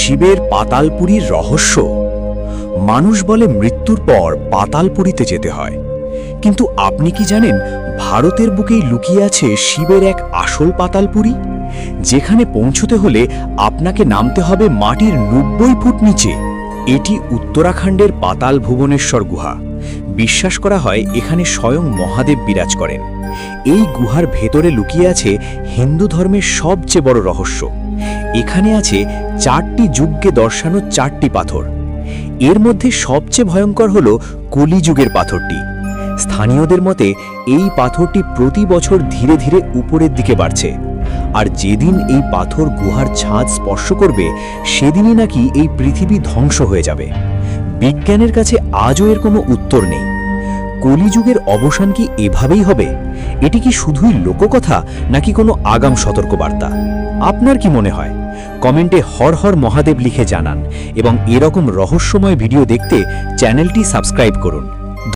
শিবের পাতালপুরীর রহস্য। মানুষ বলে মৃত্যুর পর পাতালপুরীতে যেতে হয়, কিন্তু আপনি কি জানেন ভারতের বুকেই লুকিয়ে আছে শিবের এক আসল পাতালপুরী, যেখানে পৌঁছতে হলে আপনাকে নামতে হবে মাটির ৯০ ফুট নিচে। এটি উত্তরাখণ্ডের পাতাল ভুবনেশ্বর গুহা। বিশ্বাস করা হয় এখানে স্বয়ং মহাদেব বিরাজ করেন। এই গুহার ভেতরে লুকিয়ে আছে হিন্দু ধর্মের সবচেয়ে বড় রহস্য। এখানে আছে ৪টি যুগে দর্শানো ৪টি পাথর। এর মধ্যে সবচেয়ে ভয়ঙ্কর হল কলিযুগের পাথরটি। স্থানীয়দের মতে এই পাথরটি প্রতি বছর ধীরে ধীরে উপরের দিকে বাড়ছে, আর যেদিন এই পাথর গুহার ছাদ স্পর্শ করবে সেদিনই নাকি এই পৃথিবী ধ্বংস হয়ে যাবে। বিজ্ঞানের কাছে আজও এর কোনো উত্তর নেই। কলিযুগের অবসান কি এভাবেই হবে? এটি কি শুধুই লোককথা, নাকি কোনো আগাম সতর্কবার্তা? আপনার কি মনে হয়? কমেন্টে হর হর মহাদেব লিখে জানান, এবং এরকম রহস্যময় ভিডিও দেখতে চ্যানেলটি সাবস্ক্রাইব করুন।